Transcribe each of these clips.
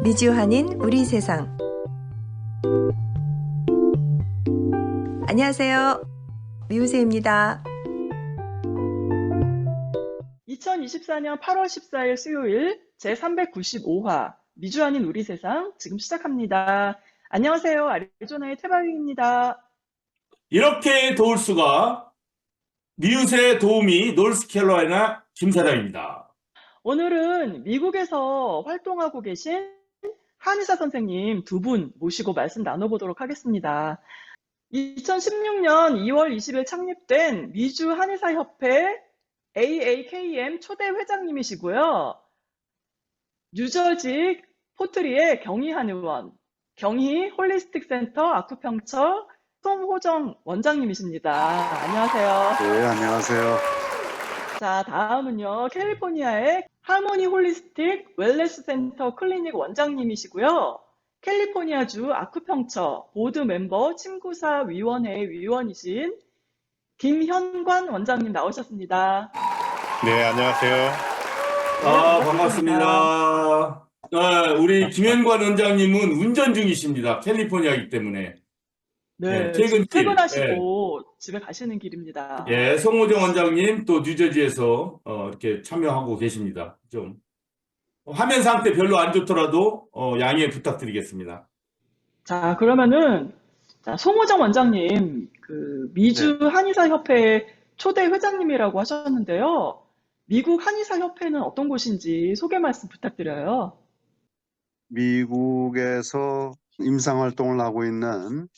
미주한인 우리 세상. 안녕하세요. 미우새입니다. 2024년 8월 14일 수요일 제395화 미주한인 우리 세상 지금 시작합니다. 안녕하세요. 아리조나의 태바위입니다. 이렇게 도울 수가 미우새 도우미 노스캐롤라이나 김사장입니다. 오늘은 미국에서 활동하고 계신 한의사 선생님 두 분 모시고 말씀 나눠보도록 하겠습니다. 2016년 2월 20일 창립된 미주 한의사협회 AAKM 초대 회장님이시고요. 뉴저지 포트리의 경희 한의원, 경희 홀리스틱 센터 아쿠펑처 송호정 원장님이십니다. 안녕하세요. 네, 안녕하세요. 자, 다음은요. 캘리포니아의 하모니 홀리스틱 웰네스 센터 클리닉 원장님이시고요. 캘리포니아주 아쿠펑처 보드 멤버 친구사 위원회 위원이신 김현관 원장님 나오셨습니다. 네, 안녕하세요. 반갑습니다. 우리 김현관 원장님은 운전 중이십니다. 캘리포니아이기 때문에. 네, 퇴근길. 퇴근하시고 집에 가시는 길입니다. 예, 송호정 원장님 또 뉴저지에서 이렇게 참여하고 계십니다. 좀 화면 상태 별로 안 좋더라도 양해 부탁드리겠습니다. 자, 그러면은 송호정 원장님, 미주 한의사협회 초대 회장님이라고 하셨는데요. 미국 한의사협회는 어떤 곳인지 소개 말씀 부탁드려요. 미국에서 임상활동을 하고 있는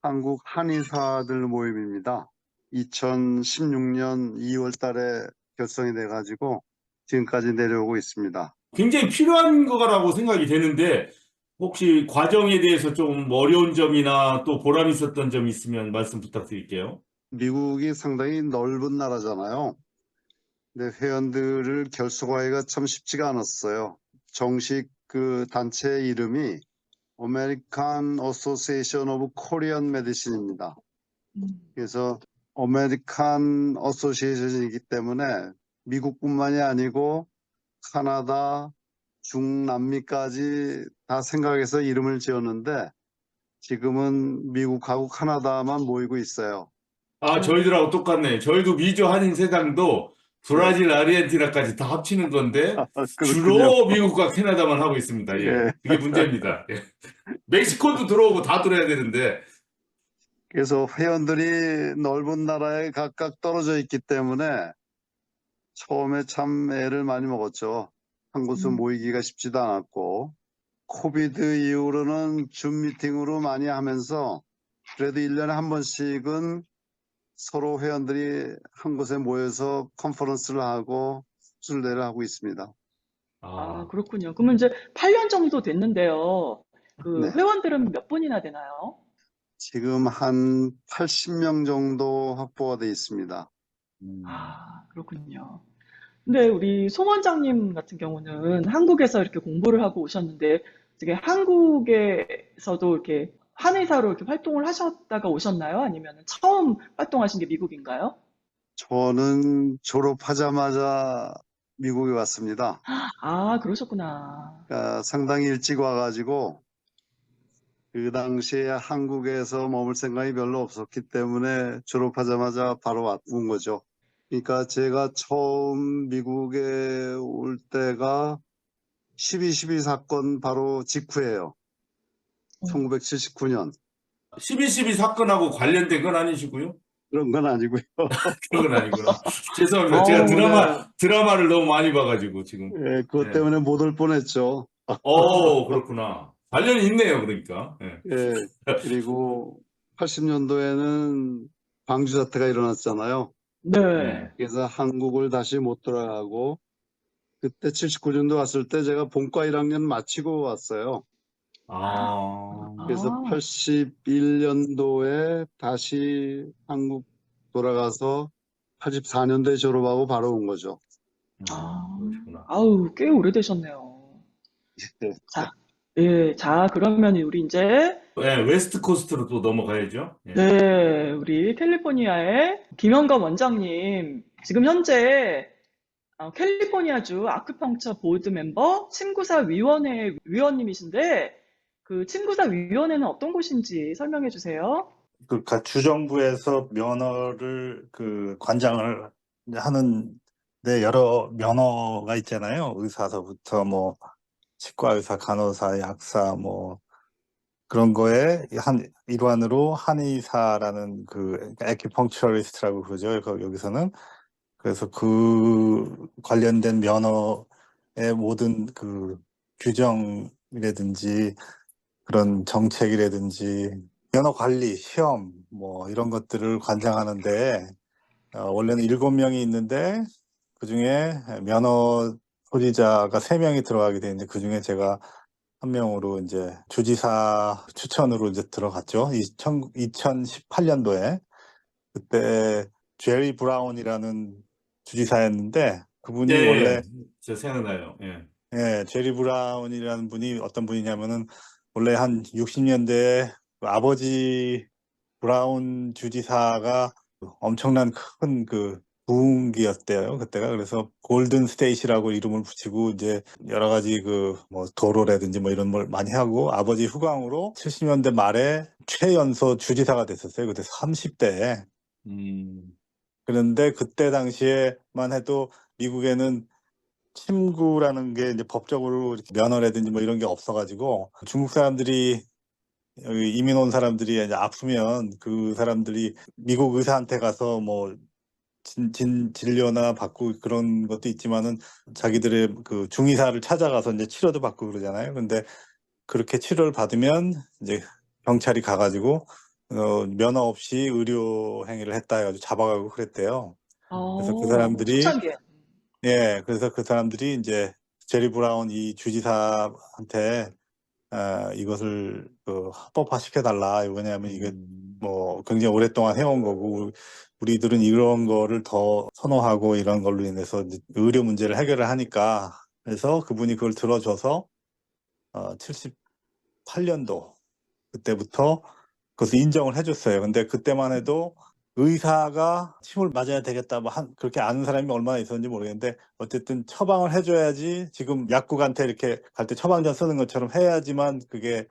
한국 한의사들 모임입니다. 2016년 2월 달에 결성이 돼가지고 지금까지 내려오고 있습니다. 굉장히 필요한 거라고 생각이 되는데 혹시 과정에 대해서 좀 어려운 점이나 또 보람 있었던 점이 있으면 말씀 부탁드릴게요. 미국이 상당히 넓은 나라잖아요. 근데 회원들을 결속하기가 참 쉽지가 않았어요. 정식 그 단체 이름이 American Association of Korean Medicine입니다. 그래서 American Association이기 때문에 미국뿐만이 아니고 카나다, 중남미까지 다 생각해서 이름을 지었는데 지금은 미국하고 카나다만 모이고 있어요. 저희들하고 똑같네. 저희도 미주 한인 세상도 브라질, 아르헨티나까지 다 합치는 건데 주로 미국과 캐나다만 하고 있습니다. 예. 예. 그게 문제입니다. 예. 멕시코도 들어오고 다 들어야 되는데. 그래서 회원들이 넓은 나라에 각각 떨어져 있기 때문에 처음에 참 애를 많이 먹었죠. 한 곳에 모이기가 쉽지도 않았고 코비드 이후로는 줌 미팅으로 많이 하면서 그래도 1년에 한 번씩은 서로 회원들이 한 곳에 모여서 컨퍼런스를 하고 순례를 하고 있습니다. 그렇군요. 그러면 이제 8년 정도 됐는데요. 네. 회원들은 몇 분이나 되나요? 지금 한 80명 정도 확보가 돼 있습니다. 그렇군요. 근데 우리 송 원장님 같은 경우는 한국에서 이렇게 공부를 하고 오셨는데, 되게 한국에서도 이렇게 한의사로 이렇게 활동을 하셨다가 오셨나요? 아니면 처음 활동하신 게 미국인가요? 저는 졸업하자마자 미국에 왔습니다. 그러셨구나. 상당히 일찍 와가지고 그 당시에 한국에서 머물 생각이 별로 없었기 때문에 졸업하자마자 바로 온 거죠. 그러니까 제가 처음 미국에 올 때가 12.12 사건 바로 직후예요. 1979년. 12.12 사건하고 관련된 건 아니시고요? 그런 건 아니고요. 그런 건 아니구나. 죄송합니다. 제가 드라마를 너무 많이 봐가지고 지금. 예, 그것 때문에 못 올 뻔했죠. 그렇구나. 관련이 있네요, 그러니까. 예. 예, 그리고 80년도에는 광주 사태가 일어났잖아요. 네. 그래서 한국을 다시 못 돌아가고 그때 79년도 왔을 때 제가 본과 1학년 마치고 왔어요. 그래서 81년도에 다시 한국 돌아가서 84년도에 졸업하고 바로 온 거죠. 그러시구나. 꽤 오래되셨네요. 네. 자, 그러면 우리 이제 웨스트 코스트로 또 넘어가야죠. 예. 네, 우리 캘리포니아의 김현관 원장님, 지금 현재 캘리포니아주 아큐펑처 보드 멤버 침구사 위원회 위원님이신데 그 침구사 위원회는 어떤 곳인지 설명해 주세요. 그 주정부에서 면허를 관장을 하는데 여러 면허가 있잖아요. 의사서부터 뭐 치과의사, 간호사, 약사 뭐 그런 거에 일환으로 한의사라는 에큐펑처리스트라고 그러죠. 여기서는. 그래서 그 관련된 면허의 모든 규정이라든지 그런 정책이라든지 면허 관리, 시험 뭐 이런 것들을 관장하는데 원래는 7명이 있는데 그중에 면허 소지자가 3명이 들어가게 되는데 그중에 제가 한 명으로 이제 주지사 추천으로 이제 들어갔죠. 2018년도에 그때 제리 브라운이라는 주지사였는데 그분이 원래 저 생각나요. 제리 브라운이라는 분이 어떤 분이냐면은 원래 한 60년대에 아버지 브라운 주지사가 엄청난 큰 부흥기였대요, 그때가. 그래서 골든 스테이시라고 이름을 붙이고 이제 여러 가지 뭐 도로라든지 뭐 이런 걸 많이 하고 아버지 후광으로 70년대 말에 최연소 주지사가 됐었어요. 그때 30대에. 그런데 그때 당시에만 해도 미국에는 침구라는 게 이제 법적으로 이렇게 면허라든지 뭐 이런 게 없어가지고 중국 사람들이 여기 이민 온 사람들이 이제 아프면 그 사람들이 미국 의사한테 가서 뭐 진료나 받고 그런 것도 있지만은 자기들의 중의사를 찾아가서 이제 치료도 받고 그러잖아요. 근데 그렇게 치료를 받으면 이제 경찰이 가가지고 면허 없이 의료 행위를 했다 해가지고 잡아가고 그랬대요. 그래서 그 사람들이 초창기에. 그래서 그 사람들이 이제 제리 브라운 이 주지사한테 이것을 합법화 시켜달라. 왜냐하면 이게 뭐 굉장히 오랫동안 해온 거고 우리들은 이런 거를 더 선호하고 이런 걸로 인해서 이제 의료 문제를 해결을 하니까 그래서 그분이 그걸 들어줘서 78년도 그때부터 그것을 인정을 해줬어요. 근데 그때만 해도 의사가 침을 맞아야 되겠다 뭐 그렇게 아는 사람이 얼마나 있었는지 모르겠는데 어쨌든 처방을 해줘야지 지금 약국한테 이렇게 갈 때 처방전 쓰는 것처럼 해야지만 그게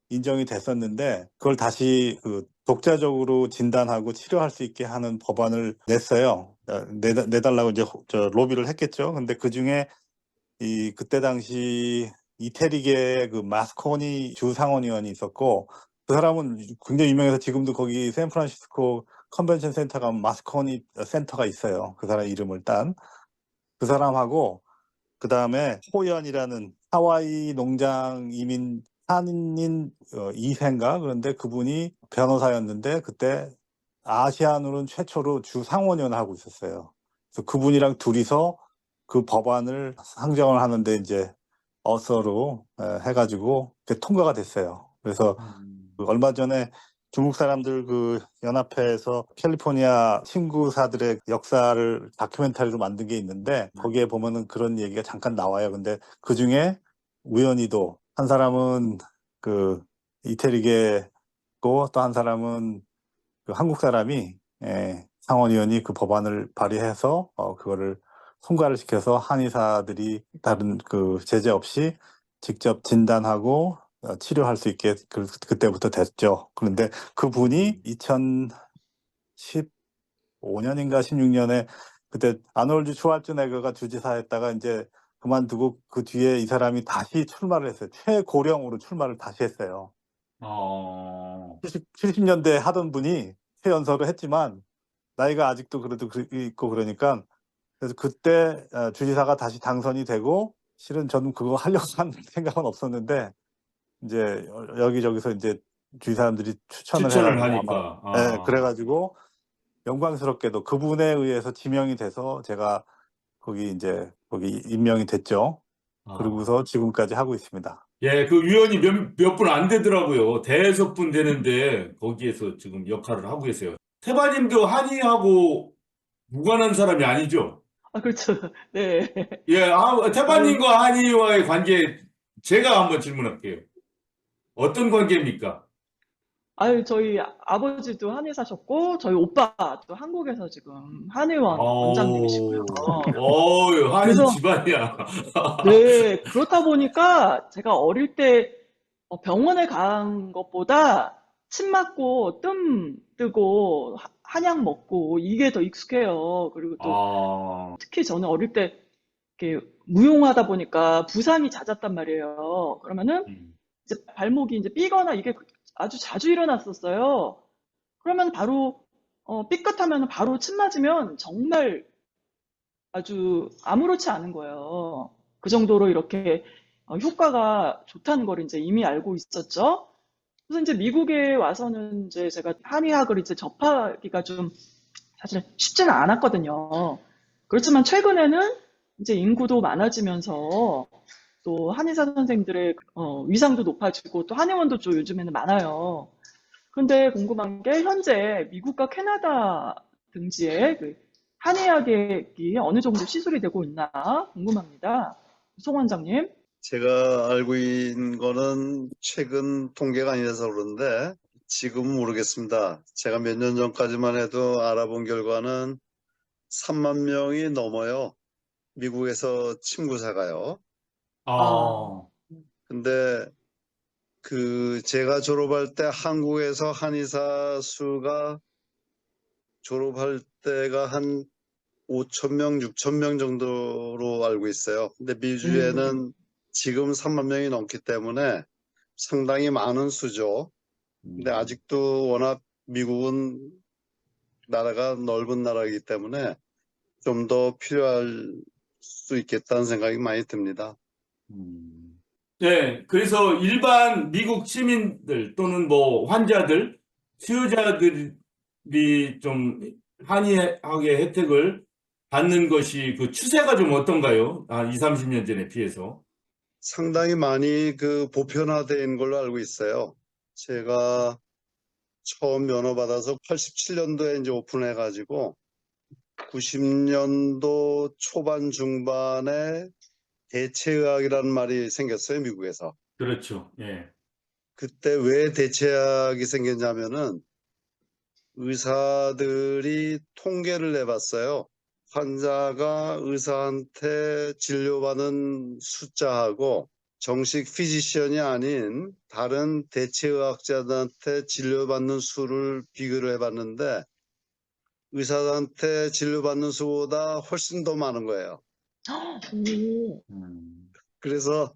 인정이 됐었는데 그걸 다시 독자적으로 진단하고 치료할 수 있게 하는 법안을 냈어요. 내달라고 이제 로비를 했겠죠. 근데 그중에 그때 당시 이태리계 마스코니 주상원의원이 있었고 그 사람은 굉장히 유명해서 지금도 거기 샌프란시스코 컨벤션 센터 가면 마스코니 센터가 있어요. 그 사람 이름을 딴. 그 사람하고 그 다음에 호연이라는 하와이 농장 이민 한인 2세인가 그런데 그분이 변호사였는데 그때 아시아노는 최초로 주 상원의원을 하고 있었어요. 그래서 그분이랑 둘이서 그 법안을 상정을 하는데 이제 어서로 해가지고 통과가 됐어요. 그래서 얼마 전에 중국 사람들 연합회에서 캘리포니아 친구사들의 역사를 다큐멘터리로 만든 게 있는데 거기에 보면은 그런 얘기가 잠깐 나와요. 근데 그 중에 우연히도 한 사람은 이태리계고 또 한 사람은 한국 사람이 상원의원이 그 법안을 발의해서 그거를 통과를 시켜서 한의사들이 다른 제재 없이 직접 진단하고 치료할 수 있게 그때부터 됐죠. 그런데 그분이 2015년인가 16년에 그때 아놀드 슈왈츠네거가 주지사였다가 이제 그만두고 그 뒤에 이 사람이 다시 출마를 했어요. 최고령으로 출마를 다시 했어요. 70년대 하던 분이 최연소로 했지만 나이가 아직도 그래도 있고 그러니까 그래서 그때 주지사가 다시 당선이 되고 실은 저는 그거 하려고 한 생각은 없었는데 이제 여기저기서 이제 주위 사람들이 추천을 해가지고 하니까. 네, 그래가지고 영광스럽게도 그분에 의해서 지명이 돼서 제가 거기 임명이 됐죠. 그러고서 지금까지 하고 있습니다. 예, 그 위원이 몇 분 안 되더라고요. 대여섯 분 되는데 거기에서 지금 역할을 하고 계세요. 태바님도 한의하고 무관한 사람이 아니죠? 그렇죠. 네. 예, 태바님과 한의와의 관계 제가 한번 질문할게요. 어떤 관계입니까? 아유, 저희 아버지도 한의사셨고, 저희 오빠도 한국에서 지금 한의원 원장님이시고요. 어유, 한인 그래서, 집안이야. 네, 그렇다 보니까 제가 어릴 때 병원에 간 것보다 침 맞고 뜸 뜨고 한약 먹고 이게 더 익숙해요. 그리고 또 아, 특히 저는 어릴 때 이렇게 무용하다 보니까 부상이 잦았단 말이에요. 그러면은 이제 발목이 이제 삐거나 이게 아주 자주 일어났었어요. 그러면 바로 삐끗하면 바로 침 맞으면 정말 아주 아무렇지 않은 거예요. 그 정도로 이렇게 효과가 좋다는 걸 이제 이미 알고 있었죠. 그래서 이제 미국에 와서는 이제 제가 한의학을 이제 접하기가 좀 사실 쉽지는 않았거든요. 그렇지만 최근에는 이제 인구도 많아지면서 또 한의사 선생님들의 위상도 높아지고 또 한의원도 좀 요즘에는 많아요. 근데 궁금한 게 현재 미국과 캐나다 등지에 그 한의학이 어느 정도 시술이 되고 있나 궁금합니다. 송 원장님. 제가 알고 있는 거는 최근 통계가 아니라서 그런데 지금은 모르겠습니다. 제가 몇 년 전까지만 해도 알아본 결과는 3만 명이 넘어요. 미국에서 침구사가요. 아, 근데 제가 졸업할 때 한국에서 한의사 수가 졸업할 때가 한 5천 명, 6천 명 정도로 알고 있어요. 근데 미주에는 지금 3만 명이 넘기 때문에 상당히 많은 수죠. 근데 아직도 워낙 미국은 나라가 넓은 나라이기 때문에 좀 더 필요할 수 있겠다는 생각이 많이 듭니다. 네, 그래서 일반 미국 시민들 또는 뭐 환자들, 수요자들이 좀 한의학의 혜택을 받는 것이 그 추세가 좀 어떤가요? 한 2, 30년 전에 비해서. 상당히 많이 보편화된 걸로 알고 있어요. 제가 처음 면허 받아서 87년도에 이제 오픈해가지고 90년도 초반 중반에 대체의학이라는 말이 생겼어요, 미국에서. 그렇죠. 예. 그때 왜 대체의학이 생겼냐면은 의사들이 통계를 내봤어요. 환자가 의사한테 진료받은 숫자하고 정식 피지션이 아닌 다른 대체의학자들한테 진료받는 수를 비교를 해봤는데 의사한테 진료받는 수보다 훨씬 더 많은 거예요. 오, 그래서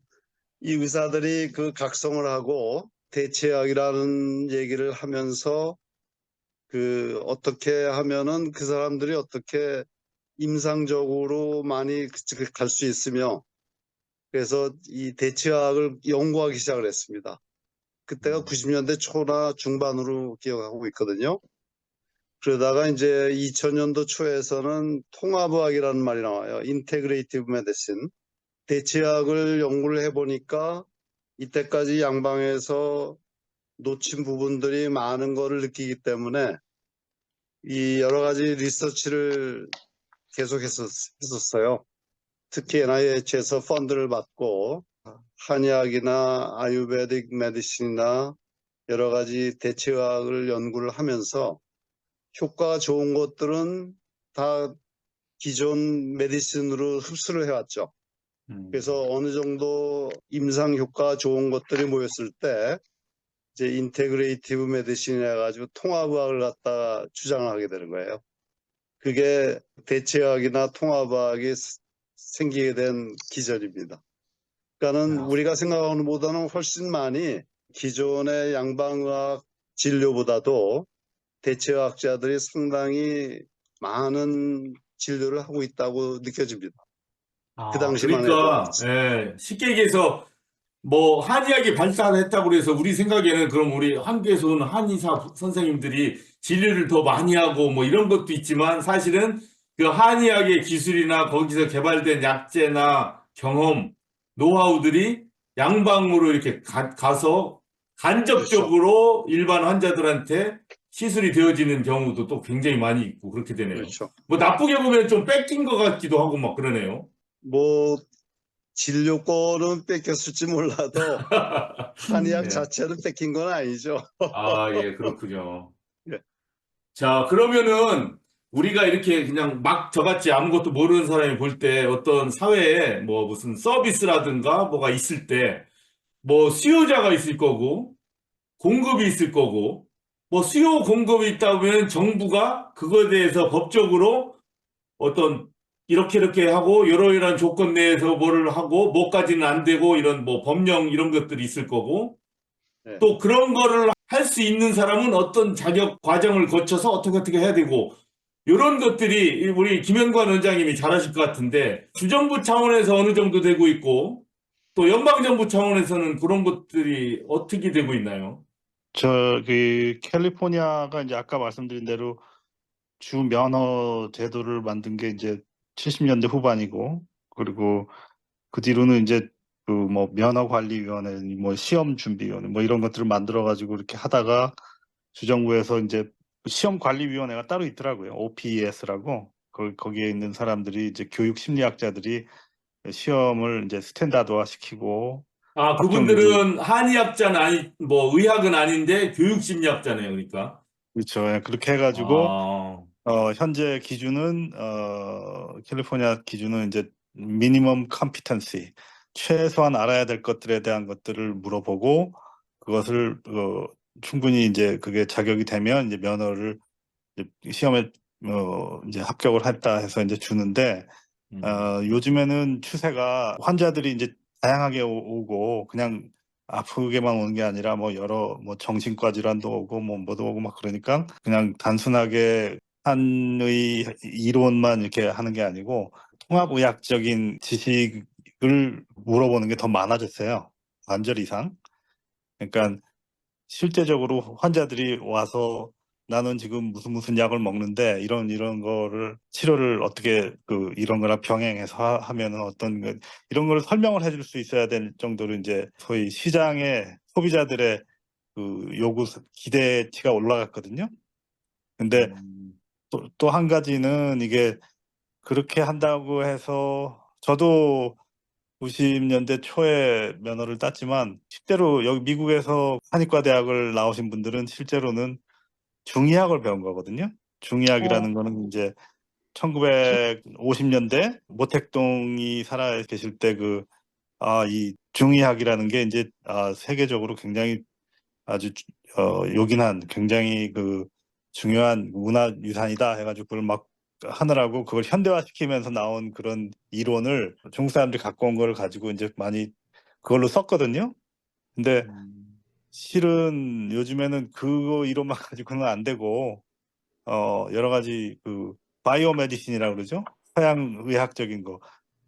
이 의사들이 각성을 하고 대체학이라는 얘기를 하면서 어떻게 하면은 그 사람들이 어떻게 임상적으로 많이 갈 수 있으며 그래서 이 대체학을 연구하기 시작을 했습니다. 그때가 90년대 초나 중반으로 기억하고 있거든요. 그러다가 이제 2000년도 초에서는 통합의학이라는 말이 나와요. 인테그레이티브 메디신. 대체학을 연구를 해보니까 이때까지 양방에서 놓친 부분들이 많은 거를 느끼기 때문에 이 여러 가지 리서치를 계속 했었어요. 특히 NIH에서 펀드를 받고 한의학이나 아유베딕 메디신이나 여러 가지 대체의학을 연구를 하면서 효과가 좋은 것들은 다 기존 메디신으로 흡수를 해왔죠. 그래서 어느 정도 임상 효과가 좋은 것들이 모였을 때 이제 인테그레이티브 메디신이라 해가지고 통합의학을 갖다 주장을 하게 되는 거예요. 그게 대체의학이나 통합의학이 생기게 된 기전입니다. 그러니까는 우리가 생각하는 것보다는 훨씬 많이 기존의 양방의학 진료보다도 대체의학자들이 상당히 많은 진료를 하고 있다고 느껴집니다. 그 당시만 해도. 그러니까, 예, 쉽게 얘기해서 뭐 한의학이 발달했다고 그래서 우리 생각에는 그럼 우리 한국에서 온 한의사 선생님들이 진료를 더 많이 하고 뭐 이런 것도 있지만 사실은 그 한의학의 기술이나 거기서 개발된 약재나 경험, 노하우들이 양방으로 이렇게 가서 간접적으로 일반 환자들한테 시술이 되어지는 경우도 또 굉장히 많이 있고 그렇게 되네요. 그렇죠. 뭐 나쁘게 보면 좀 뺏긴 것 같기도 하고 막 그러네요. 뭐 진료권은 뺏겼을지 몰라도 한의학 예. 자체는 뺏긴 건 아니죠. 아, 예, 그렇군요. 예. 자, 그러면은 우리가 이렇게 그냥 막 저같이 아무것도 모르는 사람이 볼 때 어떤 사회에 뭐 무슨 서비스라든가 뭐가 있을 때 뭐 수요자가 있을 거고 공급이 있을 거고 뭐 수요 공급이 있다면 정부가 그거에 대해서 법적으로 어떤 이렇게 하고 이러이러한 조건 내에서 뭐를 하고 뭐까지는 안 되고 이런 뭐 법령 이런 것들이 있을 거고 네. 또 그런 거를 할 수 있는 사람은 어떤 자격 과정을 거쳐서 어떻게 해야 되고 이런 것들이 우리 김현관 원장님이 잘하실 것 같은데 주정부 차원에서 어느 정도 되고 있고 또 연방정부 차원에서는 그런 것들이 어떻게 되고 있나요? 저기 캘리포니아가 이제 아까 말씀드린 대로 주 면허 제도를 만든 게 이제 70년대 후반이고, 그리고 그 뒤로는 이제 그 뭐 면허관리위원회, 뭐 시험준비위원회, 뭐 이런 것들을 만들어 가지고 이렇게 하다가 주정부에서 이제 시험관리위원회가 따로 있더라고요. OPES라고. 거기에 있는 사람들이 이제 교육 심리학자들이 시험을 이제 스탠다드화 시키고 아, 합격 능률. 그분들은 한의학자는 아니, 뭐 의학은 아닌데 교육심리학자네요, 그러니까. 그렇죠. 예, 그렇게 해가지고 아, 현재 기준은 캘리포니아 기준은 이제 미니멈 컴피턴시, 최소한 알아야 될 것들에 대한 것들을 물어보고 그것을 충분히 이제 그게 자격이 되면 이제 면허를 이제 시험에 이제 합격을 했다 해서 이제 주는데, 요즘에는 추세가 환자들이 이제 다양하게 오고 그냥 아프게만 오는 게 아니라 뭐 여러 뭐 정신과 질환도 오고 뭐 뭐도 오고 막 그러니까 그냥 단순하게 한의 이론만 이렇게 하는 게 아니고 통합의학적인 지식을 물어보는 게 더 많아졌어요. 반절 이상. 그러니까 실제적으로 환자들이 와서 나는 지금 무슨 약을 먹는데 이런 거를 치료를 어떻게 이런 거랑 병행해서 하면은 이런 걸 설명을 해줄 수 있어야 될 정도로 이제 소위 시장의 소비자들의 요구 기대치가 올라갔거든요. 근데 또 한 가지는 이게 그렇게 한다고 해서 저도 90년대 초에 면허를 땄지만 실제로 여기 미국에서 한의과 대학을 나오신 분들은 실제로는 중의학을 배운 거거든요. 중의학이라는 어, 거는 이제 주, 1950년대 모택동이 살아 계실 때 이 중의학이라는 게 이제 세계적으로 굉장히 아주 요긴한 굉장히 중요한 문화 유산이다 해가지고 그걸 막 하느라고 그걸 현대화시키면서 나온 그런 이론을 중국 사람들이 갖고 온 걸 가지고 이제 많이 그걸로 썼거든요. 근데 실은 요즘에는 그거 이론만 가지고는 안 되고 여러 가지 바이오 메디신이라고 그러죠. 서양 의학적인 거.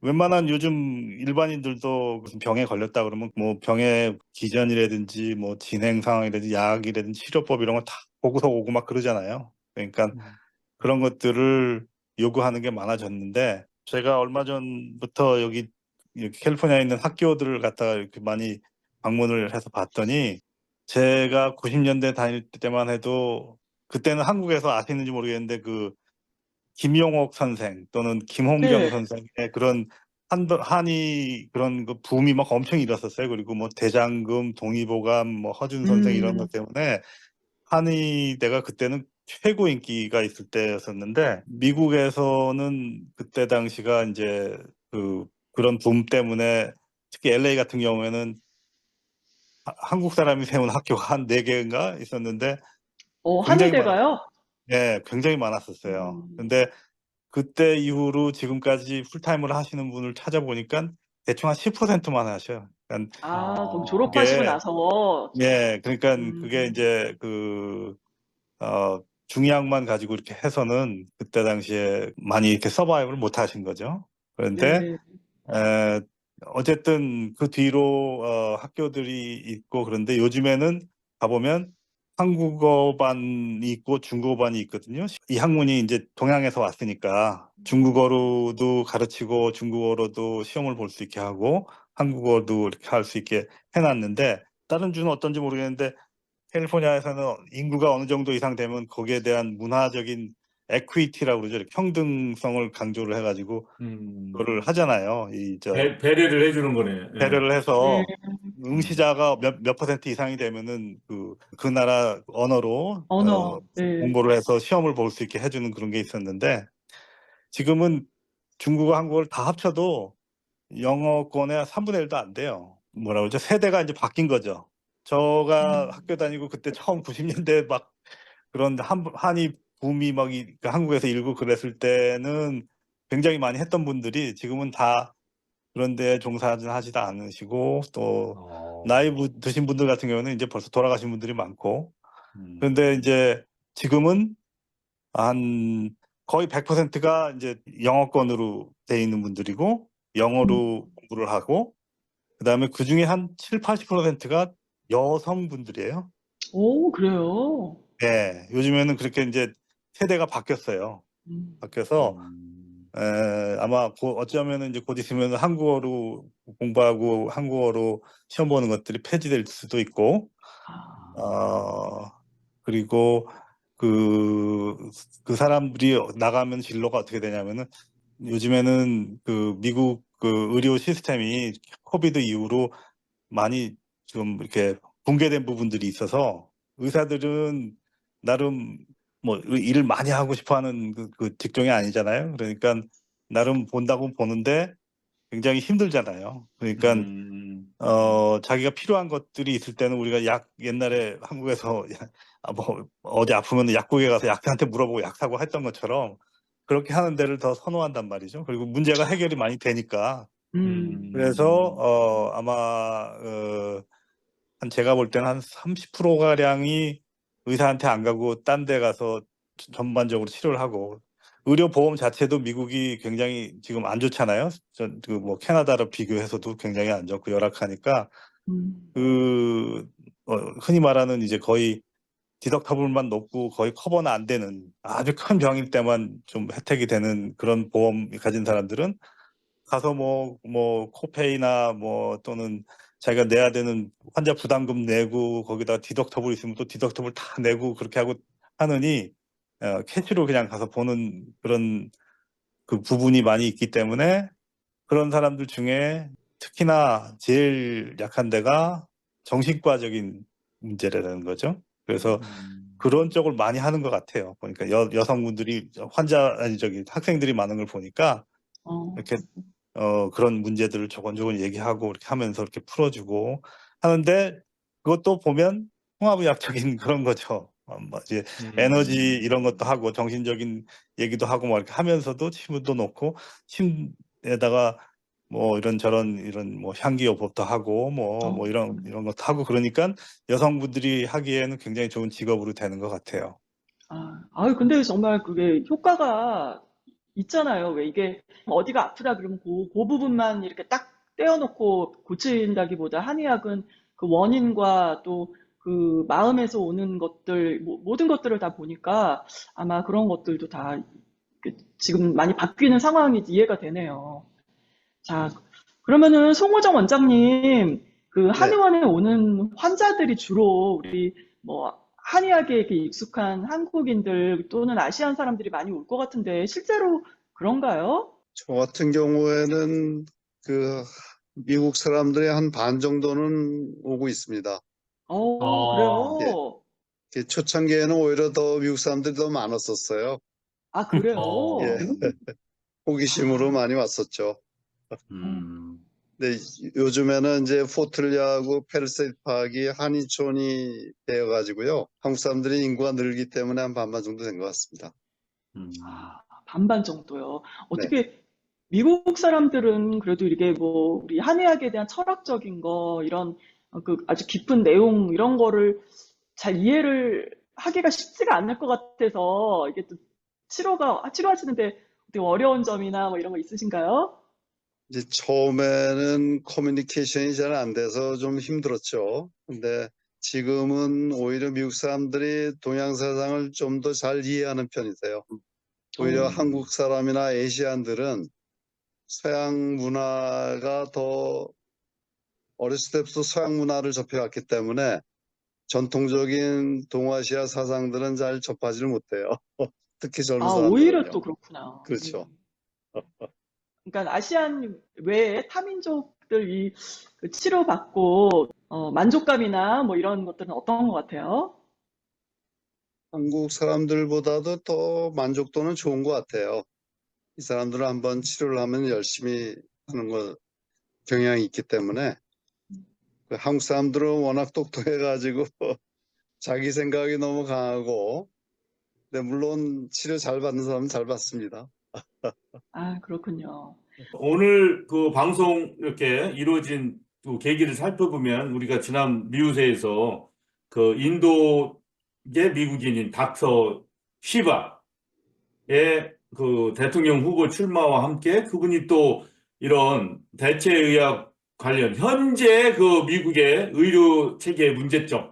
웬만한 요즘 일반인들도 무슨 병에 걸렸다 그러면 뭐 병의 기전이라든지 뭐 진행 상황이라든지 약이라든지 치료법 이런 거 다 보고서 오고 막 그러잖아요. 그러니까 그런 것들을 요구하는 게 많아졌는데 제가 얼마 전부터 여기 캘리포니아에 있는 학교들을 갖다가 이렇게 많이 방문을 해서 봤더니 제가 90년대 다닐 때만 해도 그때는 한국에서 아시는지 모르겠는데 김용옥 선생 또는 김홍경 네. 선생의 그런 한의 그런 붐이 막 엄청 일었었어요. 그리고 뭐 대장금, 동의보감, 뭐 허준 선생 이런 것 음, 때문에 한의대가 그때는 최고 인기가 있을 때였었는데 미국에서는 그때 당시가 이제 그런 붐 때문에 특히 LA 같은 경우에는 한국 사람이 세운 학교가 한 4개인가 있었는데 굉장히 한의대가요? 굉장히 많았었어요. 음, 근데 그때 이후로 지금까지 풀타임을 하시는 분을 찾아보니까 대충 한 10%만 하셔요. 그러니까 그럼 졸업하시고 그게 나서, 그러니까 그게 음, 이제 중의학만 가지고 이렇게 해서는 그때 당시에 많이 이렇게 서바이브를 못 하신 거죠. 그런데 네네. 에, 어쨌든 그 뒤로 학교들이 있고 그런데 요즘에는 가보면 한국어반이 있고 중국어반이 있거든요. 이 학문이 이제 동양에서 왔으니까 중국어로도 가르치고 중국어로도 시험을 볼 수 있게 하고 한국어도 이렇게 할 수 있게 해놨는데 다른 주는 어떤지 모르겠는데 캘리포니아에서는 인구가 어느 정도 이상 되면 거기에 대한 문화적인 에퀴티라고 그러죠. 이렇게 평등성을 강조를 해가지고 그거를 하잖아요. 배려를 해주는 거네. 예. 배려를 네. 해서 응시자가 몇 퍼센트 이상이 되면은 그 나라 언어로 언어. 네. 공부를 해서 시험을 볼 수 있게 해주는 그런 게 있었는데 지금은 중국어, 한국어를 다 합쳐도 영어권의 3분의 1도 안 돼요. 뭐라 그러죠? 세대가 이제 바뀐 거죠. 저가 학교 다니고 그때 처음 90년대 막 그런 한이 붐이 막 한국에서 일고 그랬을 때는 굉장히 많이 했던 분들이 지금은 다 그런 데 종사하지도 않으시고 또 나이 드신 분들 같은 경우는 이제 벌써 돌아가신 분들이 많고 그런데 이제 지금은 한 거의 100%가 이제 영어권으로 돼 있는 분들이고 영어로 공부를 하고 그다음에 그중에 한 7, 80%가 여성분들이에요. 오, 그래요? 네, 요즘에는 그렇게 이제 세대가 바뀌었어요. 바뀌어서 아마 어쩌면은 이제 곧 있으면 한국어로 공부하고 한국어로 시험 보는 것들이 폐지될 수도 있고, 그리고 그 사람들이 나가면 진로가 어떻게 되냐면은 요즘에는 그 미국 그 의료 시스템이 코비드 이후로 많이 좀 이렇게 붕괴된 부분들이 있어서 의사들은 나름 뭐 일을 많이 하고 싶어하는 그 직종이 아니잖아요. 그러니까 나름 본다고 보는데 굉장히 힘들잖아요. 그러니까 자기가 필요한 것들이 있을 때는 우리가 옛날에 한국에서 뭐 어디 아프면 약국에 가서 약사한테 물어보고 약 사고 했던 것처럼 그렇게 하는 데를 더 선호한단 말이죠. 그리고 문제가 해결이 많이 되니까. 그래서 아마 한 제가 볼 때는 한 30%가량이 의사한테 안 가고 딴 데 가서 전반적으로 치료를 하고 의료 보험 자체도 미국이 굉장히 지금 안 좋잖아요. 뭐 캐나다로 비교해서도 굉장히 안 좋고 열악하니까 흔히 말하는 이제 거의 디덕터블만 높고 거의 커버는 안 되는 아주 큰 병일 때만 좀 혜택이 되는 그런 보험 가진 사람들은 가서 뭐 코페이나 뭐 또는 자기가 내야 되는 환자 부담금 내고 거기다 디덕터블 있으면 또 디덕터블 다 내고 그렇게 하고 하느니 캐시로 그냥 가서 보는 그런 그 부분이 많이 있기 때문에 그런 사람들 중에 특히나 제일 약한 데가 정신과적인 문제라는 거죠. 그래서 그런 쪽을 많이 하는 것 같아요. 보니까 여성분들이 학생들이 많은 걸 보니까 이렇게 그런 문제들을 조곤조곤 얘기하고 이렇게 하면서 이렇게 풀어주고 하는데 그것도 보면 통합의학적인 그런 거죠. 이제 에너지 이런 것도 하고 정신적인 얘기도 하고 뭐 이렇게 하면서도 침도 놓고 침에다가 뭐 이런 뭐 향기요법도 하고 뭐 이런 것도 하고 그러니까 여성분들이 하기에는 굉장히 좋은 직업으로 되는 것 같아요. 근데 정말 그게 효과가 있잖아요. 왜 이게 어디가 아프다 그러면 그 부분만 이렇게 딱 떼어놓고 고친다기보다 한의학은 그 원인과 또 그 마음에서 오는 것들, 모든 것들을 다 보니까 아마 그런 것들도 다 지금 많이 바뀌는 상황이 이해가 되네요. 자, 그러면은 송호정 원장님, 그 네. 한의원에 오는 환자들이 주로 우리 뭐 한의학에 이렇게 익숙한 한국인들 또는 아시안 사람들이 많이 올 것 같은데 실제로 그런가요? 저 같은 경우에는 그 미국 사람들의 한 반 정도는 오고 있습니다. 예. 그래요? 초창기에는 오히려 더 미국 사람들이 더 많았었어요. 그래요? 예. 호기심으로 많이 왔었죠. 근데 요즘에는 이제 포틀리아하고 페르세이드 파악이 한인촌이 되어가지고요. 한국 사람들이 인구가 늘기 때문에 한 반반 정도 된 것 같습니다. 반반 정도요. 네. 어떻게 미국 사람들은 그래도 이게 뭐 우리 한의학에 대한 철학적인 거 이런 그 아주 깊은 내용 이런 거를 잘 이해를 하기가 쉽지가 않을 것 같아서 이게 또 치료하시는데 되게 어려운 점이나 뭐 이런 거 있으신가요? 이제 처음에는 커뮤니케이션이 잘 안 돼서 좀 힘들었죠. 근데 지금은 오히려 미국 사람들이 동양 사상을 좀 더 잘 이해하는 편이세요. 오히려 한국 사람이나 아시안들은 서양 문화가 더 어렸을 때부터 서양 문화를 접해왔기 때문에 전통적인 동아시아 사상들은 잘 접하지를 못해요. 특히 젊은 아, 오히려 또 사람들은요. 그렇구나. 그렇죠. 그러니까 아시안 외에 타민족들 그 치료받고 만족감이나 뭐 이런 것들은 어떤 것 같아요? 한국 사람들보다도 더 만족도는 좋은 것 같아요. 이 사람들은 한번 치료를 하면 열심히 하는 거 경향이 있기 때문에 그 한국 사람들은 워낙 똑똑해가지고 자기 생각이 너무 강하고, 네, 물론 치료 잘 받는 사람은 잘 받습니다. 아, 그렇군요. 오늘 그 방송 이렇게 이루어진 그 계기를 살펴보면 우리가 지난 미우새에서 그 인도계 미국인인 닥터 쉬바의 그 대통령 후보 출마와 함께 그분이 또 이런 대체의학 관련 현재 그 미국의 의료 체계의 문제점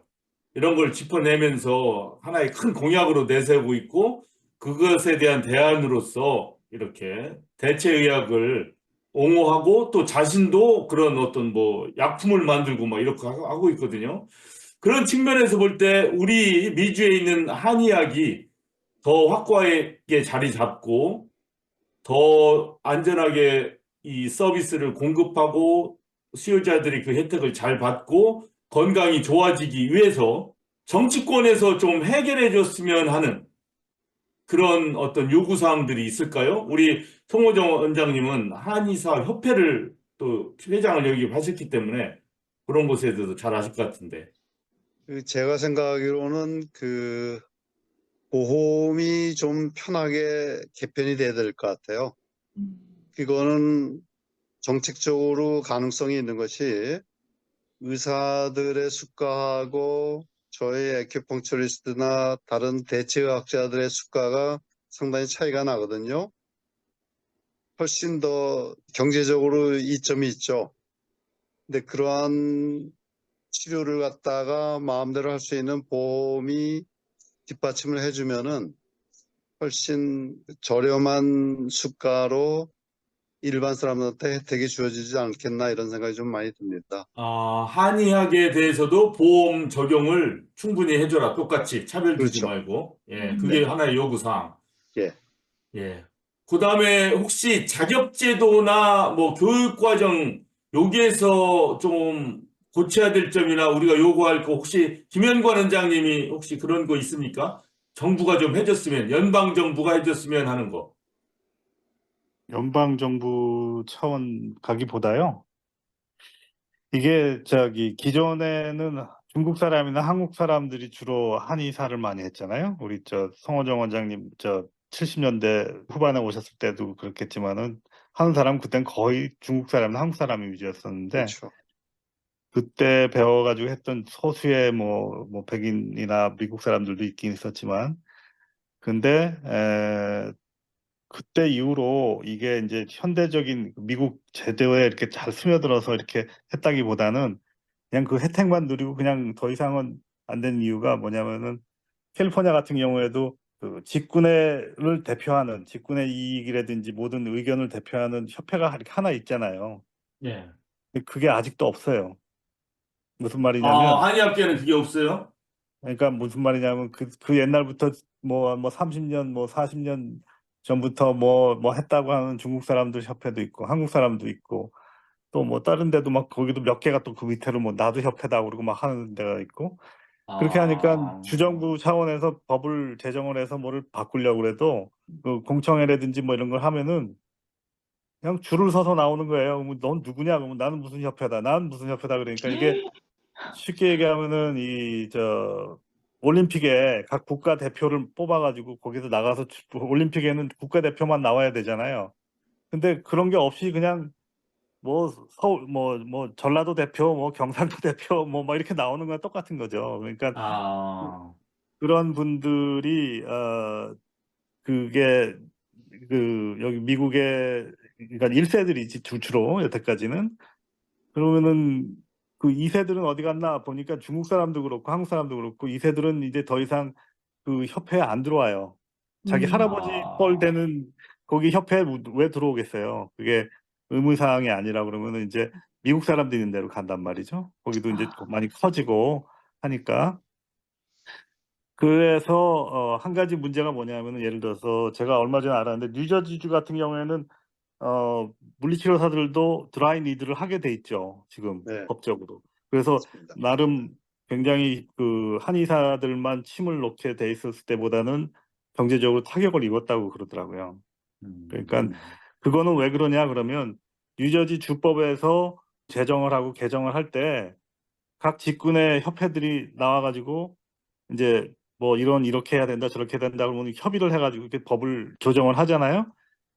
이런 걸 짚어내면서 하나의 큰 공약으로 내세우고 있고 그것에 대한 대안으로서 이렇게 대체의학을 옹호하고 또 자신도 그런 어떤 뭐 약품을 만들고 막 이렇게 하고 있거든요. 그런 측면에서 볼 때 우리 미주에 있는 한의학이 더 확고하게 자리 잡고 더 안전하게 이 서비스를 공급하고 수요자들이 그 혜택을 잘 받고 건강이 좋아지기 위해서 정치권에서 좀 해결해 줬으면 하는 그런 어떤 요구사항들이 있을까요? 우리 송호정 원장님은 한의사 협회를 또 회장을 여기 하셨기 때문에 그런 것에 대해서 잘 아실 것 같은데. 제가 생각하기로는 그 보험이 좀 편하게 개편이 돼야 될 것 같아요. 음, 그거는 정책적으로 가능성이 있는 것이 의사들의 수가하고 저희 에큐펑처리스트나 다른 대체의학자들의 수가가 상당히 차이가 나거든요. 훨씬 더 경제적으로 이점이 있죠. 근데 그러한 치료를 갖다가 마음대로 할 수 있는 보험이 뒷받침을 해주면은 훨씬 저렴한 수가로 일반 사람들한테 혜택이 주어지지 않겠나 이런 생각이 좀 많이 듭니다. 한의학에 대해서도 보험 적용을 충분히 해줘라. 똑같이 차별 두지 그렇죠. 말고. 예, 네. 그게 하나의 요구사항. 예. 예. 그 다음에 혹시 자격제도나 뭐 교육과정 여기에서 좀 고쳐야 될 점이나 우리가 요구할 거 혹시 김현관 원장님이 혹시 그런 거 있습니까? 정부가 좀 해줬으면, 연방정부가 해줬으면 하는 거. 연방정부 차원 가기보다요. 이게 기존에는 중국 사람이나 한국 사람들이 주로 한의사를 많이 했잖아요. 우리 송호정 원장님 70년대 후반에 오셨을 때도 그렇겠지만은 하는 사람 그땐 거의 중국 사람이나 한국 사람이 위주였었는데 그렇죠. 그때 배워가지고 했던 소수의 백인이나 미국 사람들도 있긴 있었지만 근데 그때 이후로 이게 이제 현대적인 미국 제도에 이렇게 잘 스며들어서 이렇게 했다기보다는 그냥 그 혜택만 누리고 그냥 더 이상은 안 되는 이유가 뭐냐면은 캘리포니아 같은 경우에도 그 직군의를 대표하는 직군의 이익이라든지 모든 의견을 대표하는 협회가 이렇게 하나 있잖아요. 예. 근데 그게 아직도 없어요. 무슨 말이냐면 한의학계는 그게 없어요? 그러니까 무슨 말이냐면 그 옛날부터 30년 40년 전부터 뭐 했다고 하는 중국 사람들 협회도 있고 한국 사람도 있고 또 뭐 다른 데도 막 거기도 몇 개가 또 그 밑에로 뭐 나도 협회다 그러고 막 하는 데가 있고 그렇게 하니까 아, 주정부 차원에서 법을 제정을 해서 뭐를 바꾸려고 그래도 그 공청회라든지 뭐 이런 걸 하면은 그냥 줄을 서서 나오는 거예요. 그러면 넌 누구냐? 그러면 나는 무슨 협회다. 난 무슨 협회다. 그러니까 이게 쉽게 얘기하면은 올림픽에 각 국가 대표를 뽑아가지고 거기서 나가서 올림픽에는 국가 대표만 나와야 되잖아요. 근데 그런 게 없이 그냥 뭐 서울 뭐 전라도 대표 뭐 경상도 대표 뭐 이렇게 나오는 거랑 똑같은 거죠. 그러니까 아, 그런 분들이 그게 여기 미국의 그러니까 1세들이지 주로 여태까지는 그러면은 그 2세들은 어디 갔나 보니까 중국 사람도 그렇고 한국 사람도 그렇고 2세들은 이제 더 이상 그 협회에 안 들어와요. 자기 할아버지 뻘 아, 되는 거기 협회에 왜 들어오겠어요. 그게 의무사항이 아니라 그러면은 이제 미국 사람들이 있는 데로 간단 말이죠. 거기도 이제 많이 커지고 하니까 그래서 한 가지 문제가 뭐냐면은 예를 들어서 제가 얼마 전에 알았는데 뉴저지주 같은 경우에는 물리치료사들도 드라이 니드를 하게 돼 있죠, 지금 네, 법적으로. 그래서 맞습니다. 나름 굉장히 그 한의사들만 침을 놓게 돼 있었을 때보다는 경제적으로 타격을 입었다고 그러더라고요. 그러니까 그거는 왜 그러냐 그러면 뉴저지 주법에서 제정을 하고 개정을 할 때 각 직군의 협회들이 나와 가지고 이제 뭐 이렇게 해야 된다 저렇게 해야 된다 그러면 협의를 해 가지고 이렇게 법을 조정을 하잖아요.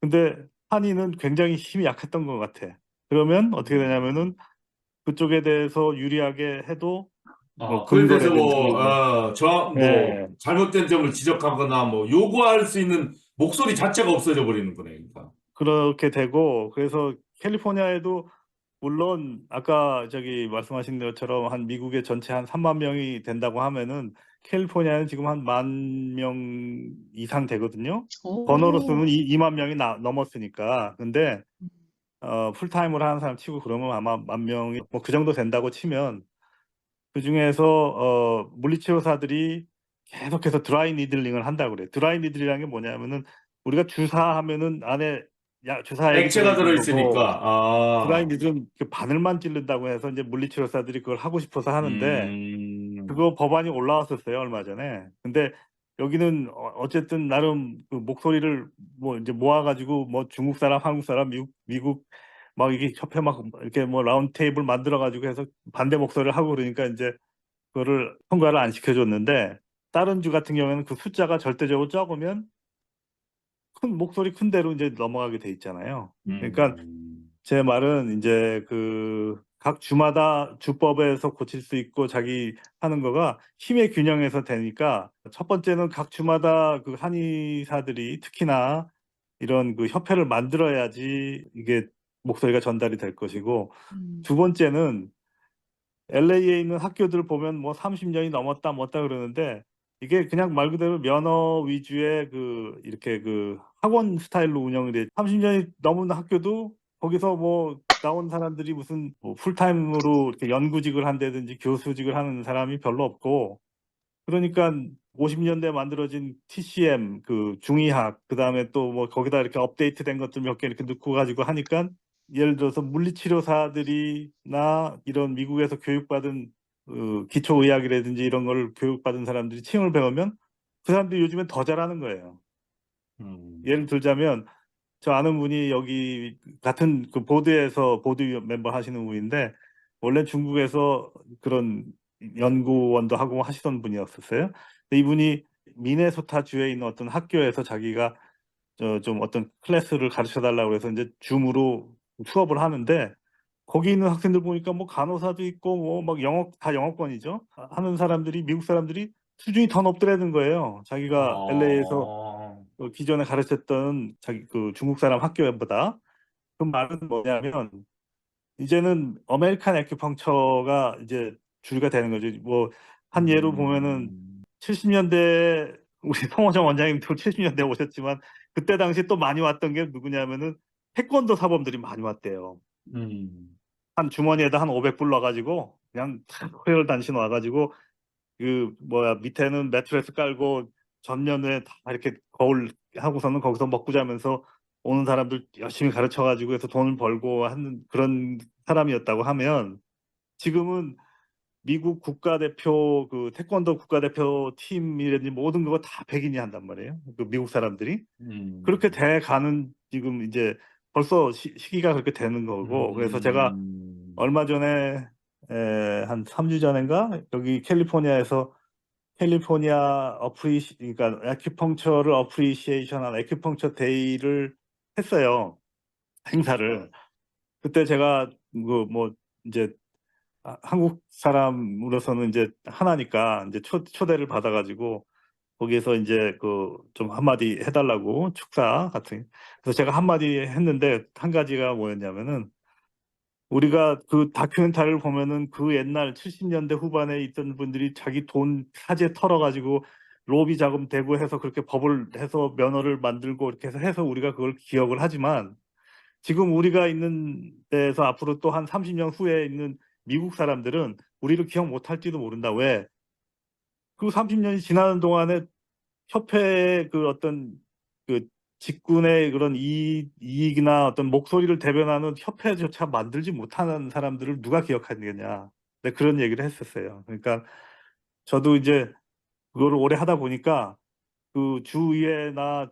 근데 한의는 굉장히 힘이 약했던 것 같아. 그러면 어떻게 되냐면은 그쪽에 대해서 유리하게 해도 뭐 그에 대해서 근거라든지 뭐 예. 잘못된 점을 지적하거나 뭐 요구할 수 있는 목소리 자체가 없어져 버리는 거네, 그러니까. 그렇게 되고 그래서 캘리포니아에도 물론 아까 저기 말씀하신 것처럼 한 미국의 전체 한 3만 명이 된다고 하면은 캘리포니아는 지금 한 1만 명 이상 되거든요. 번호로서는 오. 2만 명이 넘었으니까. 근데 풀타임으로 하는 사람 치고 그러면 아마 1만 명이 뭐 그 정도 된다고 치면 그중에서 물리치료사들이 계속해서 드라이 니들링을 한다고 그래요. 드라이 니들이라는 게 뭐냐면은 우리가 주사하면은 안에 주사액이 액체가 들어있는 들어 거고 있으니까. 드라이 니들은 그 바늘만 찌른다고 해서 이제 물리치료사들이 그걸 하고 싶어서 하는데 그거 법안이 올라왔었어요, 얼마 전에. 근데 여기는 어쨌든 나름 그 목소리를 뭐 이제 모아 가지고 뭐 중국 사람, 한국 사람, 미국 막 이게 협회 막 이렇게 뭐 라운드 테이블 만들어 가지고 해서 반대 목소리를 하고 그러니까 인제 그거를 통과를 안 시켜 줬는데 다른 주 같은 경우에는 그 숫자가 절대적으로 적으면 목소리 큰 데로 인제 넘어가게 돼 있잖아요. 그러니까 제 말은 인제 그 각 주마다 주법에서 고칠 수 있고 자기 하는 거가 힘의 균형에서 되니까 첫 번째는 각 주마다 그 한의사들이 특히나 이런 그 협회를 만들어야지 이게 목소리가 전달이 될 것이고 음. 두 번째는 LA에 있는 학교들 보면 뭐 30 년이 넘었다 그러는데 이게 그냥 말 그대로 면허 위주의 그 이렇게 그 학원 스타일로 운영이 돼 30 년이 넘은 학교도 거기서 뭐 나온 사람들이 무슨 뭐 풀타임으로 이렇게 연구직을 한다든지 교수직을 하는 사람이 별로 없고 그러니깐 50 년대에 만들어진 TCM 그 중의학 그다음에 또 뭐 거기다 이렇게 업데이트된 것들 몇 개 이렇게 넣고 가지고 하니깐 예를 들어서 물리치료사들이나 이런 미국에서 교육받은 기초의학이라든지 이런 걸 교육받은 사람들이 침을 배우면 그 사람들이 요즘엔 더 잘하는 거예요. 예를 들자면 저 아는 분이 여기 같은 그 보드에서 보드 멤버 하시는 분인데 원래 중국에서 그런 연구원도 하고 하시던 분이었었어요. 근데 이분이 미네소타 주에 있는 어떤 학교에서 자기가 좀 어떤 클래스를 가르쳐 달라고 그래서 인제 줌으로 수업을 하는데 거기 있는 학생들 보니까 뭐 간호사도 있고 뭐 막 다 영어권이죠. 하는 사람들이 미국 사람들이 수준이 더 높더라는 거예요. 자기가 LA에서 기존에 가르쳤던 자기 그 중국 사람 학교보다. 그 말은 뭐냐면 이제는 아메리칸 애큐펑처가 이제 주류가 되는 거죠. 뭐 한 예로 보면은 70 년대에 우리 송호정 원장님도 70 년대에 오셨지만 그때 당시에 또 많이 왔던 게 누구냐면은 태권도 사범들이 많이 왔대요. 한 주머니에다 한 500불 넣어 가지고 그냥 회열단신 와 가지고 그 뭐야 밑에는 매트리스 깔고 전면에 다 이렇게 거울 하고서는 거기서 먹고 자면서 오는 사람들 열심히 가르쳐 가지고 해서 돈을 벌고 하는 그런 사람이었다고 하면 지금은 미국 국가대표 그 태권도 국가대표 팀이라든지 모든 거 다 백인이 한단 말이에요, 그 미국 사람들이. 그렇게 돼 가는 지금 이제 벌써 시기가 그렇게 되는 거고 그래서 제가 얼마 전에 한 3주 전인가 여기 캘리포니아에서 캘리포니아 그러니까 아큐펑처를 어프리시에이션한 아큐펑처 데이를 했어요, 행사를. 그때 제가 그 뭐 인제 한국 사람으로서는 인제 하나니까 인제 초대를 받아 가지고 거기에서 인제 그 좀 한마디 해 달라고 축사 같은 그래서 제가 한마디 했는데 한 가지가 뭐였냐면은 우리가 그 다큐멘터리를 보면은 그 옛날 70 년대 후반에 있던 분들이 자기 돈 사재 털어 가지고 로비 자금 대고 해서 그렇게 법을 해서 면허를 만들고 이렇게 해서 우리가 그걸 기억을 하지만 지금 우리가 있는 데에서 앞으로 또 한 30년 후에 있는 미국 사람들은 우리를 기억 못 할지도 모른다. 왜? 그 30년이 지나는 동안에 협회의 그 어떤 그 직군의 그런 이익이나 어떤 목소리를 대변하는 협회조차 만들지 못하는 사람들을 누가 기억하겠냐. 네, 그런 얘기를 했었어요. 그러니까 저도 이제 그거를 오래 하다 보니까 그 주의회나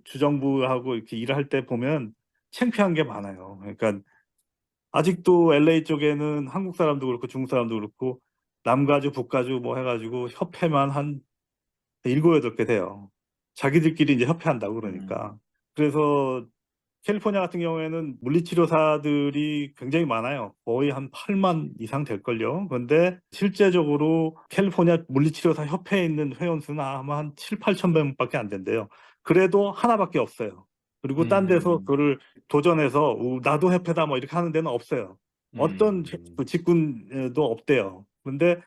주정부하고 이렇게 일을 할 때 보면 창피한 게 많아요. 그러니까 아직도 LA 쪽에는 한국 사람도 그렇고 중국 사람도 그렇고 남가주, 북가주 뭐 해가지고 협회만 한 7-8개 돼요. 자기들끼리 이제 협회한다고 그러니까. 그래서 캘리포니아 같은 경우에는 물리치료사들이 굉장히 많아요. 거의 한 8만 이상 될걸요. 그런데 실제적으로 캘리포니아 물리치료사 협회에 있는 회원수는 아마 한 7, 8천 명밖에 안 된대요. 그래도 하나밖에 없어요. 그리고 딴 데서 그거를 도전해서 나도 협회다 뭐 이렇게 하는 데는 없어요. 어떤 그 직군도 없대요. 그런데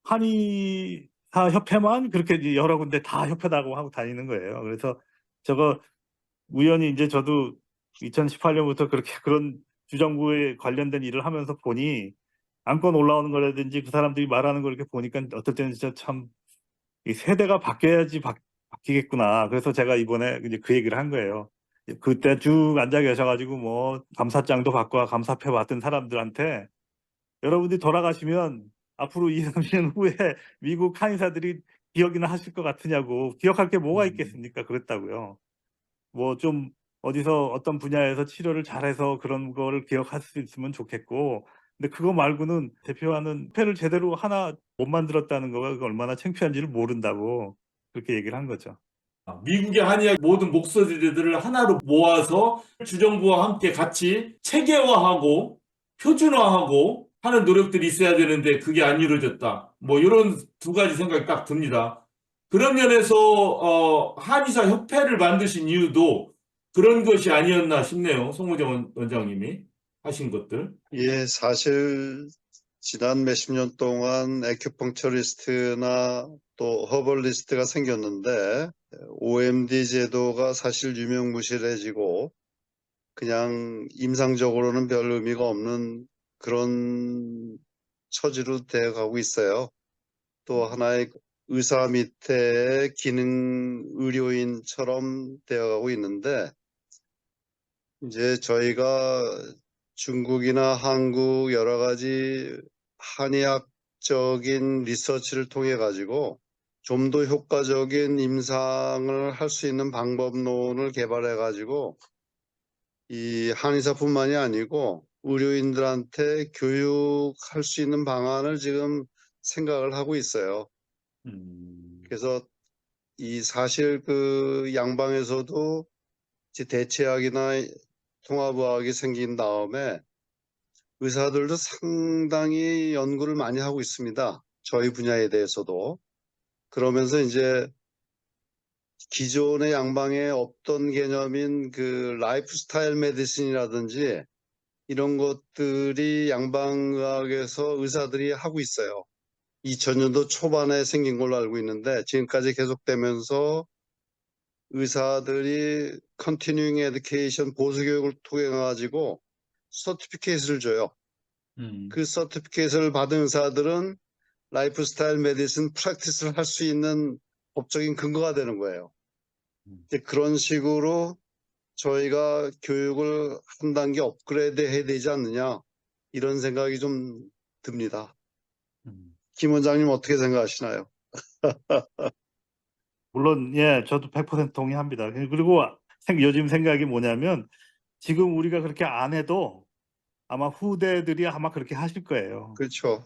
한의사 협회만 그렇게 이제 여러 군데 다 협회다고 하고 다니는 거예요. 그래서 저거 우연히 이제 저도 2018년부터 그렇게 그런 주정부에 관련된 일을 하면서 보니 안건 올라오는 거라든지 그 사람들이 말하는 걸 이렇게 보니까 어떨 때는 진짜 참 이 세대가 바뀌어야지 바뀌겠구나. 그래서 제가 이번에 이제 그 얘기를 한 거예요. 그때 쭉 앉아 계셔가지고 뭐 감사장도 받고 감사패 받은 사람들한테 여러분들이 돌아가시면 앞으로 2, 30년 후에 미국 한의사들이 기억이나 하실 것 같으냐고. 기억할 게 뭐가 있겠습니까? 그랬다고요. 뭐 좀 어디서 어떤 분야에서 치료를 잘해서 그런 거를 기억할 수 있으면 좋겠고, 근데 그거 말고는 대표하는 회를 제대로 하나 못 만들었다는 거가 얼마나 창피한지를 모른다고 그렇게 얘기를 한 거죠. 미국의 한의학 모든 목소리들을 하나로 모아서 주정부와 함께 같이 체계화하고 표준화하고 하는 노력들이 있어야 되는데 그게 안 이루어졌다. 뭐 이런 두 가지 생각이 딱 듭니다. 그런 면에서 한의사 협회를 만드신 이유도 그런 것이 아니었나 싶네요. 송무정 원장님이 하신 것들. 예, 사실 지난 몇십 년 동안 에큐펑처리스트나 또 허벌리스트가 생겼는데 OMD 제도가 사실 유명무실해지고 그냥 임상적으로는 별 의미가 없는 그런 처지로 되어가고 있어요. 또 하나의 의사 밑에 기능 의료인처럼 되어가고 있는데 이제 저희가 중국이나 한국 여러 가지 한의학적인 리서치를 통해 가지고 좀 더 효과적인 임상을 할 수 있는 방법론을 개발해 가지고 이 한의사뿐만이 아니고 의료인들한테 교육할 수 있는 방안을 지금 생각을 하고 있어요. 그래서 이 사실 그 양방에서도 이제 대체학이나 통합의학이 생긴 다음에 의사들도 상당히 연구를 많이 하고 있습니다. 저희 분야에 대해서도. 그러면서 이제 기존의 양방에 없던 개념인 그 라이프 스타일 메디슨이라든지 이런 것들이 양방의학에서 의사들이 하고 있어요. 2000년도 초반에 생긴 걸로 알고 있는데 지금까지 계속되면서 의사들이 컨티뉴잉 에듀케이션 보수교육을 통해 가지고 서티피케이트를 줘요. 그 서티피케이트를 받은 의사들은 라이프 스타일 메디슨 프랙티스를 할 수 있는 법적인 근거가 되는 거예요. 이제 그런 식으로 저희가 교육을 한 단계 업그레이드 해야 되지 않느냐 이런 생각이 좀 듭니다. 김 원장님 어떻게 생각하시나요? 물론 예, 저도 100% 동의합니다. 그리고 요즘 생각이 뭐냐면 지금 우리가 그렇게 안 해도 아마 후대들이 아마 그렇게 하실 거예요. 그렇죠.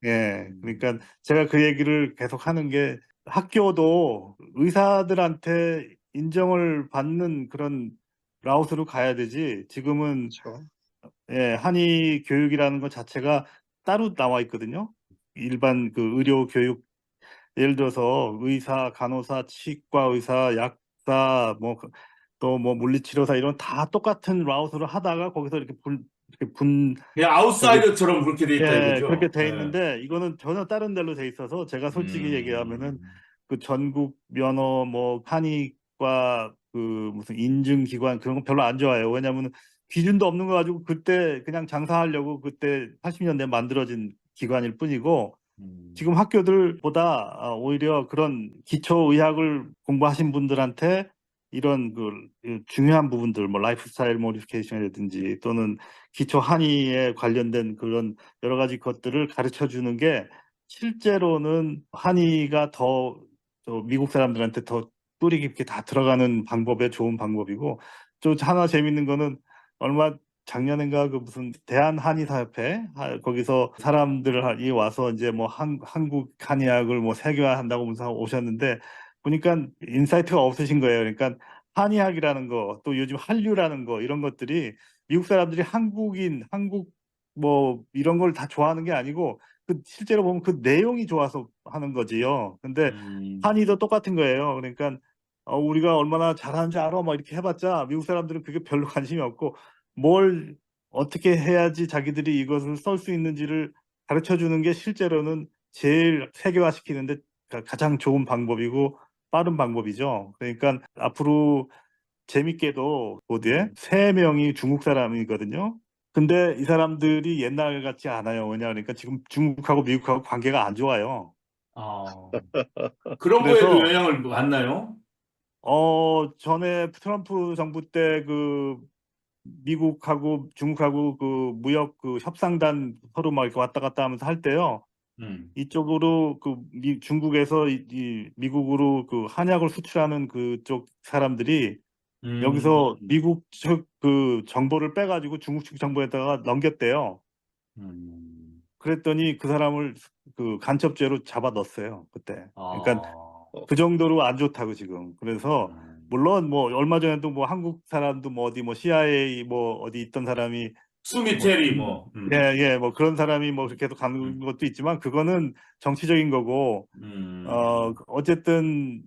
예, 그러니까 제가 그 얘기를 계속 하는 게 학교도 의사들한테 인정을 받는 그런 라우스로 가야 되지. 지금은 그렇죠. 예, 한의 교육이라는 것 자체가 따로 나와 있거든요. 일반 그 의료 교육 예를 들어서 의사, 간호사, 치과 의사, 약사, 뭐 또 뭐 물리치료사 이런 다 똑같은 라우스를 하다가 거기서 이렇게 그냥 저기 아웃사이더처럼 그렇게 돼 있다 예, 그렇게 이거죠. 돼 예. 있는데 이거는 전혀 다른 데로 돼 있어서 제가 솔직히 얘기하면은 음. 그 전국 면허 뭐 한의과 그 무슨 인증기관 그런 거 별로 안 좋아해요. 왜냐하면 기준도 없는 거 가지고 그때 그냥 장사하려고 그때 80년대 만들어진 기관일 뿐이고 지금 학교들보다 오히려 그런 기초의학을 공부하신 분들한테 이런 그 중요한 부분들, 뭐 라이프스타일 모디피케이션이라든지 또는 기초 한의에 관련된 그런 여러 가지 것들을 가르쳐 주는 게 실제로는 한의가 더 미국 사람들한테 더 뿌리 깊게 다 들어가는 방법에 좋은 방법이고, 또 하나 재밌는 거는 얼마 작년인가 그 무슨 대한한의사협회 거기서 사람들이 와서 이제 뭐 한국 한의학을 뭐 세계화한다고 오셨는데 보니까 인사이트가 없으신 거예요. 그러니까 한의학이라는 거, 또 요즘 한류라는 거 이런 것들이 미국 사람들이 한국 뭐 이런 걸 다 좋아하는 게 아니고 그 실제로 보면 그 내용이 좋아서 하는 거지요. 근데 한의도 똑같은 거예요. 그러니까 우리가 얼마나 잘하는지 알아? 막 이렇게 해봤자 미국 사람들은 그게 별로 관심이 없고 뭘 어떻게 해야지 자기들이 이것을 쓸 수 있는지를 가르쳐 주는 게 실제로는 제일 세계화시키는데 가장 좋은 방법이고 빠른 방법이죠. 그러니까 앞으로 재밌게도 보드에 3명이 중국 사람이거든요. 근데 이 사람들이 옛날 같지 않아요. 왜냐 그러니까 지금 중국하고 미국하고 관계가 안 좋아요. 그런 그래서 거에도 영향을 받나요? 전에 트럼프 정부 때 그 미국하고 중국하고 그 무역 그 협상단 서로 막 이렇게 왔다 갔다 하면서 할 때요. 이쪽으로 그 중국에서 이 미국으로 그 한약을 수출하는 그쪽 사람들이 여기서 미국 측 그 정보를 빼가지고 중국 측 정보에다가 넘겼대요. 그랬더니 그 사람을 그 간첩죄로 잡아 넣었어요, 그때. 그러니까 그 정도로 안 좋다고 지금. 그래서 물론 뭐 얼마 전에도 뭐 한국 사람도 뭐 어디 뭐 CIA 뭐 어디 있던 사람이 수미테리 예, 뭐 그런 사람이 뭐 그렇게 해서 가는 것도 있지만 그거는 정치적인 거고 어쨌든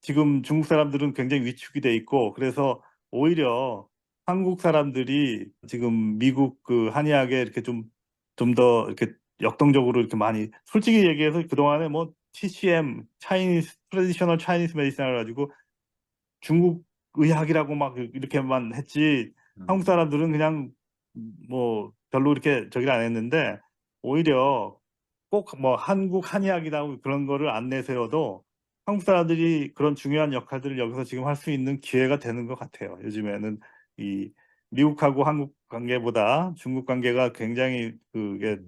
지금 중국 사람들은 굉장히 위축이 돼 있고 그래서 오히려 한국 사람들이 지금 미국 그 한의학에 이렇게 좀 더 이렇게 역동적으로 이렇게 많이 솔직히 얘기해서 그동안에 뭐 TCM 차이니스 트래디셔널 차이니스 메디슨을 가지고 중국 의학이라고 막 이렇게만 했지 한국 사람들은 그냥 뭐 별로 이렇게 저기를 안 했는데 오히려 꼭 뭐 한국 한의학이라고 그런 거를 안 내세워도 한국 사람들이 그런 중요한 역할들을 여기서 지금 할 수 있는 기회가 되는 것 같아요. 요즘에는 이 미국하고 한국 관계보다 중국 관계가 굉장히 그게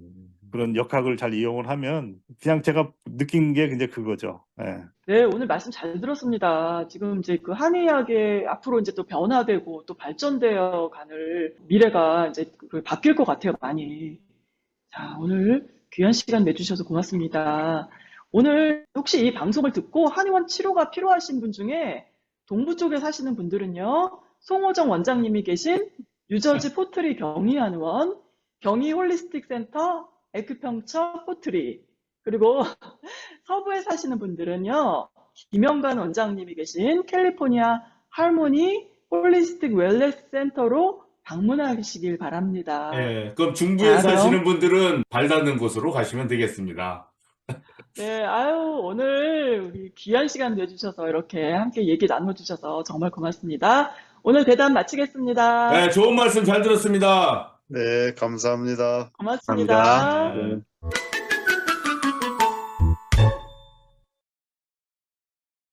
그런 역학을 잘 이용을 하면 그냥 제가 느낀 게 이제 그거죠. 예. 네, 오늘 말씀 잘 들었습니다. 지금 이제 그 한의학의 앞으로 이제 또 변화되고 또 발전되어 가는 미래가 이제 바뀔 것 같아요, 많이. 자, 오늘 귀한 시간 내주셔서 고맙습니다. 오늘 혹시 이 방송을 듣고 한의원 치료가 필요하신 분 중에 동부 쪽에 사시는 분들은요, 송호정 원장님이 계신 뉴저지 포트리 경희한의원, 경희 홀리스틱 센터, 에큐펑처 포트리, 그리고 서부에 사시는 분들은요, 김영관 원장님이 계신 캘리포니아 할모니 홀리스틱 웰네스 센터로 방문하시길 바랍니다. 네, 그럼 중부에 자, 사시는 그럼 분들은 발 닿는 곳으로 가시면 되겠습니다. 네, 아유, 오늘 우리 귀한 시간 내주셔서 이렇게 함께 얘기 나눠주셔서 정말 고맙습니다. 오늘 대담 마치겠습니다. 네, 좋은 말씀 잘 들었습니다. 네, 감사합니다. 고맙습니다. 네.